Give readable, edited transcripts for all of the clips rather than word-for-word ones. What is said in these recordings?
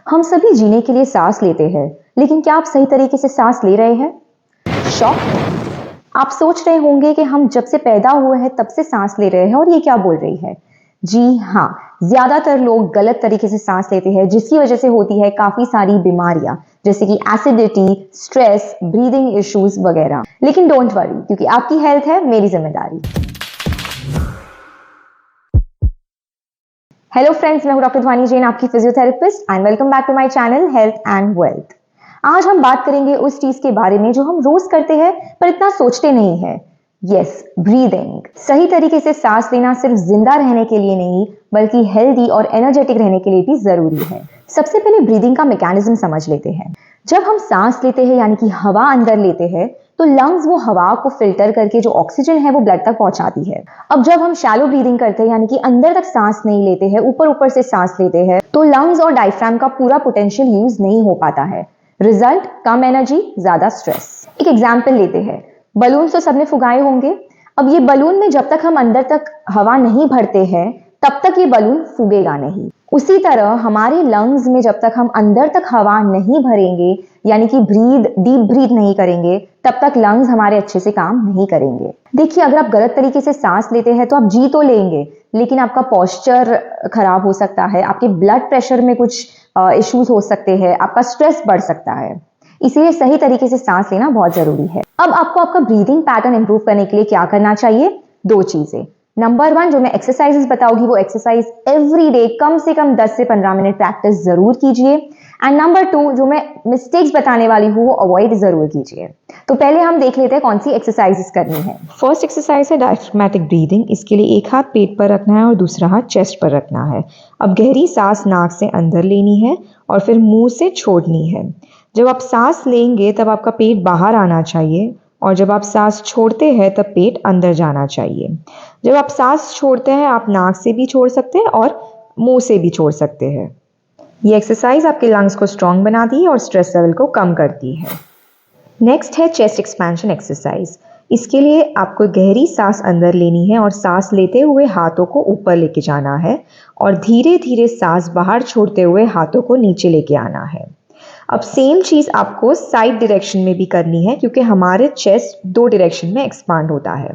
हम सभी जीने के लिए सांस लेते हैं, लेकिन क्या आप सही तरीके से सांस ले रहे हैं? शॉक? आप सोच रहे होंगे कि हम जब से पैदा हुए हैं तब से सांस ले रहे हैं और ये क्या बोल रही है। जी हाँ, ज्यादातर लोग गलत तरीके से सांस लेते हैं, जिसकी वजह से होती है काफी सारी बीमारियां, जैसे कि एसिडिटी, स्ट्रेस, ब्रीदिंग इश्यूज वगैरह। लेकिन डोंट वरी, क्योंकि आपकी हेल्थ है मेरी जिम्मेदारी। हेलो फ्रेंड्स, मैं हूं डॉक्टर ध्वनि जैन, आपकी physiotherapist, and welcome back to my channel health and wealth. आज हम बात करेंगे उस चीज के बारे में जो हम रोज करते हैं पर इतना सोचते नहीं है। Yes, breathing. सही तरीके से सांस लेना सिर्फ जिंदा रहने के लिए नहीं, बल्कि हेल्दी और एनर्जेटिक रहने के लिए भी जरूरी है। सबसे पहले ब्रीदिंग का मैकेनिज्म समझ लेते हैं। जब हम सांस लेते हैं यानी कि हवा अंदर लेते हैं, तो लंग्स वो हवा को फिल्टर करके जो ऑक्सीजन है वो ब्लड तक पहुंचाती है। अब जब हम शैलो ब्रीदिंग करते हैं यानी कि अंदर तक सांस नहीं लेते हैं, ऊपर ऊपर से सांस लेते हैं, तो लंग्स और डायफ्राम का पूरा पोटेंशियल यूज नहीं हो पाता है। रिजल्ट, कम एनर्जी, ज्यादा स्ट्रेस। एक एग्जाम्पल लेते हैं। बलून तो सबने फुगाए होंगे। अब ये बलून में जब तक हम अंदर तक हवा नहीं भरते हैं, तब तक ये बलून फूगेगा नहीं। उसी तरह हमारे लंग्स में जब तक हम अंदर तक हवा नहीं भरेंगे, यानी कि डीप ब्रीथ नहीं करेंगे, तब तक लंग्स हमारे अच्छे से काम नहीं करेंगे। देखिए, अगर आप गलत तरीके से सांस लेते हैं तो आप जी तो लेंगे, लेकिन आपका पोस्चर खराब हो सकता है, आपके ब्लड प्रेशर में कुछ इश्यूज हो सकते हैं, आपका स्ट्रेस बढ़ सकता है। इसीलिए सही तरीके से सांस लेना बहुत जरूरी है। अब आपको आपका ब्रीदिंग पैटर्न इंप्रूव करने के लिए क्या करना चाहिए? दो चीजें। नंबर 1, जो मैं एक्सरसाइजेस बताऊंगी वो एक्सरसाइज एवरी डे कम से कम 10 से 15 मिनट प्रैक्टिस जरूर कीजिए। एंड नंबर 2, जो मैं मिस्टेक्स बताने वाली हूँ वो अवॉइड जरूर कीजिए। तो पहले हम देख लेते हैं कौन सी एक्सरसाइजेस करनी है। फर्स्ट एक्सरसाइज है डायफ्रागमेटिक ब्रीदिंग। इसके लिए एक हाथ पेट पर रखना है और दूसरा हाथ चेस्ट पर रखना है। अब गहरी सांस नाक से अंदर लेनी है और फिर मुंह से छोड़नी है। जब आप सांस लेंगे तब आपका पेट बाहर आना चाहिए, और जब आप सांस छोड़ते हैं तब पेट अंदर जाना चाहिए। जब आप सांस छोड़ते हैं आप नाक से भी छोड़ सकते हैं और मुंह से भी छोड़ सकते हैं। ये एक्सरसाइज आपके लंग्स को स्ट्रांग बनाती है और स्ट्रेस लेवल को कम करती है। नेक्स्ट है चेस्ट एक्सपेंशन एक्सरसाइज। इसके लिए आपको गहरी सांस अंदर लेनी है और सांस लेते हुए हाथों को ऊपर लेके जाना है, और धीरे धीरे सांस बाहर छोड़ते हुए हाथों को नीचे लेके आना है। अब सेम चीज़ आपको साइड डायरेक्शन में भी करनी है, क्योंकि हमारे चेस्ट 2 डायरेक्शन में एक्सपांड होता है।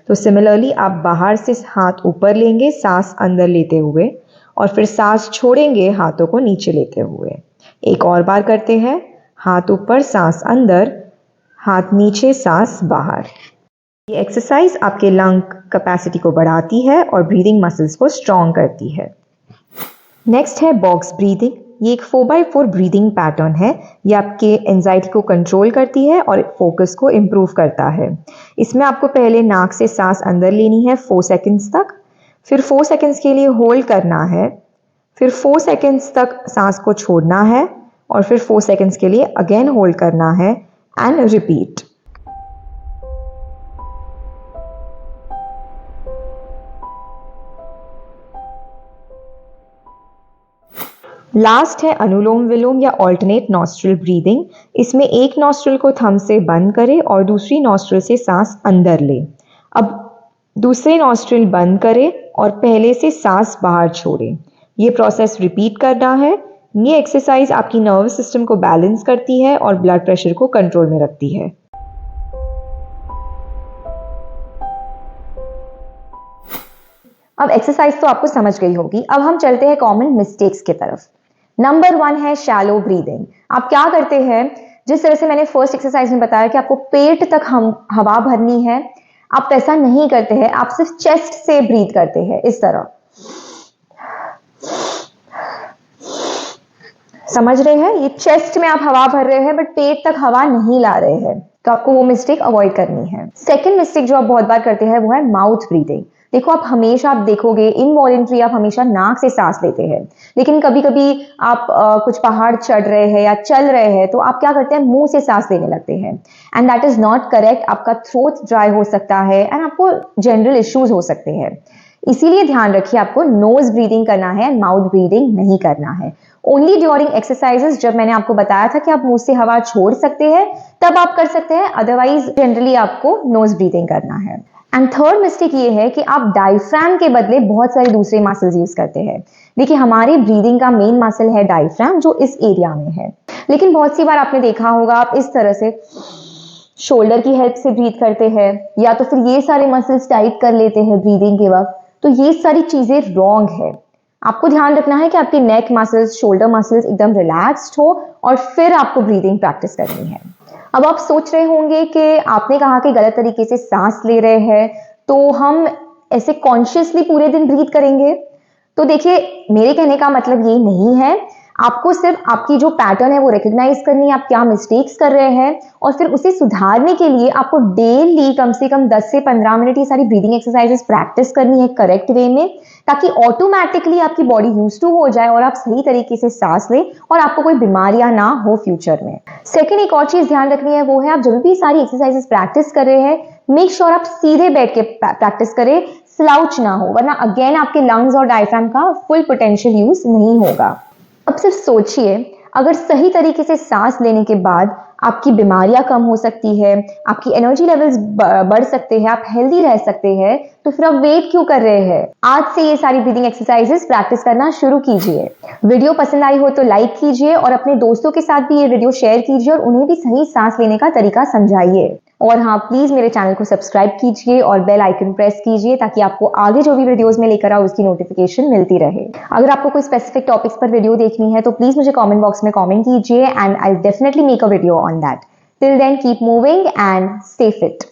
तो सिमिलरली आप बाहर से हाथ ऊपर लेंगे सांस अंदर लेते हुए, और फिर सांस छोड़ेंगे हाथों को नीचे लेते हुए। एक और बार करते हैं। हाथ ऊपर, सांस अंदर, हाथ नीचे, सांस बाहर। ये एक्सरसाइज आपके लंग कैपेसिटी को बढ़ाती है और ब्रीदिंग मसल्स को स्ट्रॉन्ग करती है। नेक्स्ट है बॉक्स ब्रीदिंग। ये एक 4x4 ब्रीदिंग पैटर्न है। ये आपके एंजाइटी को कंट्रोल करती है और फोकस को इम्प्रूव करता है। इसमें आपको पहले नाक से सांस अंदर लेनी है 4 सेकंड्स तक, फिर 4 सेकंड्स के लिए होल्ड करना है, फिर 4 सेकंड्स तक सांस को छोड़ना है, और फिर 4 सेकंड्स के लिए अगेन होल्ड करना है, एंड रिपीट। लास्ट है अनुलोम विलोम या ऑल्टरनेट नॉस्ट्रिल ब्रीदिंग। इसमें एक नॉस्ट्रिल को थंब से बंद करें और दूसरी नॉस्ट्रिल से सांस अंदर लें। अब दूसरे नॉस्ट्रिल बंद करें और पहले से सांस बाहर छोड़ें। ये प्रोसेस रिपीट करना है। ये एक्सरसाइज आपकी नर्वस सिस्टम को बैलेंस करती है और ब्लड प्रेशर को कंट्रोल में रखती है। अब एक्सरसाइज तो आपको समझ गई होगी। अब हम चलते हैं कॉमन मिस्टेक्स की तरफ। नंबर 1 है शैलो ब्रीदिंग। आप क्या करते हैं, जिस तरह से मैंने फर्स्ट एक्सरसाइज में बताया कि आपको पेट तक हम हवा भरनी है, आप वैसा नहीं करते हैं। आप सिर्फ चेस्ट से ब्रीथ करते हैं, इस तरह। समझ रहे हैं? ये चेस्ट में आप हवा भर रहे हैं बट पेट तक हवा नहीं ला रहे हैं, तो आपको वो मिस्टेक अवॉइड करनी है। सेकेंड मिस्टेक जो आप बहुत बार करते हैं वो है माउथ ब्रीदिंग। देखो, आप देखोगे इनवॉलेंट्री आप हमेशा नाक से सांस लेते हैं, लेकिन कभी कभी आप कुछ पहाड़ चढ़ रहे हैं या चल रहे हैं तो आप क्या करते हैं, मुंह से सांस लेने लगते हैं, and that is not correct. आपका थ्रोट ड्राई हो सकता है एंड आपको जनरल इश्यूज हो सकते हैं। इसीलिए ध्यान रखिए, आपको नोज ब्रीदिंग करना है, माउथ ब्रीदिंग नहीं करना है। ओनली ड्यूरिंग एक्सरसाइजेस, जब मैंने आपको बताया था कि आप मुंह से हवा छोड़ सकते हैं, तब आप कर सकते हैं, अदरवाइज जनरली आपको नोज ब्रीदिंग करना है। एंड थर्ड मिस्टेक ये है कि आप डायफ्राम के बदले बहुत सारे दूसरे मसल्स यूज करते हैं। देखिए, हमारी ब्रीदिंग का मेन मसल है डायफ्राम, जो इस एरिया में है। लेकिन बहुत सी बार आपने देखा होगा आप इस तरह से शोल्डर की हेल्प से ब्रीथ करते हैं, या तो फिर ये सारे मसल्स टाइट कर लेते हैं ब्रीदिंग के वक्त। तो ये सारी चीजें रॉन्ग है। आपको ध्यान रखना है कि आपके नेक मसल्स, शोल्डर मसल्स एकदम रिलैक्स्ड हो, और फिर आपको ब्रीदिंग प्रैक्टिस करनी है। अब आप सोच रहे होंगे कि आपने कहा कि गलत तरीके से सांस ले रहे हैं, तो हम ऐसे कॉन्शियसली पूरे दिन ब्रीथ करेंगे? तो देखिए, मेरे कहने का मतलब ये नहीं है। आपको सिर्फ आपकी जो पैटर्न है वो रिकग्नाइज करनी है, आप क्या मिस्टेक्स कर रहे हैं, और फिर उसे सुधारने के लिए आपको डेली कम से कम 10 से 15 मिनट ये सारी ब्रीदिंग एक्सरसाइजेस प्रैक्टिस करनी है करेक्ट वे में, ताकि ऑटोमेटिकली आपकी बॉडी यूज टू हो जाए और आप सही तरीके से सांस लें और आपको कोई बीमारियां ना हो फ्यूचर में। सेकेंड, एक और चीज ध्यान रखनी है, वो है आप जब भी सारी एक्सरसाइजेस प्रैक्टिस कर रहे हैं, मेक श्योर आप सीधे बैठ के प्रैक्टिस करें, स्लाउच ना हो, वरना अगेन आपके लंग्स और डायफ्राम का फुल पोटेंशियल यूज नहीं होगा। अब सिर्फ सोचिए, अगर सही तरीके से सांस लेने के बाद आपकी बीमारियां कम हो सकती है, आपकी एनर्जी लेवल्स बढ़ सकते हैं, आप हेल्दी रह सकते हैं, तो फिर आप वेट क्यों कर रहे हैं? आज से ये सारी ब्रीदिंग एक्सरसाइजेस प्रैक्टिस करना शुरू कीजिए। वीडियो पसंद आई हो तो लाइक कीजिए, और अपने दोस्तों के साथ भी ये वीडियो शेयर कीजिए और उन्हें भी सही सांस लेने का तरीका समझाइए। और हाँ, प्लीज मेरे चैनल को सब्सक्राइब कीजिए और बेल आइकन प्रेस कीजिए, ताकि आपको आगे जो भी वीडियोस में लेकर आऊँ उसकी नोटिफिकेशन मिलती रहे। अगर आपको कोई स्पेसिफिक टॉपिक्स पर वीडियो देखनी है तो प्लीज मुझे कमेंट बॉक्स में कमेंट कीजिए, and I definitely make a video on that. Till then, keep moving and stay fit.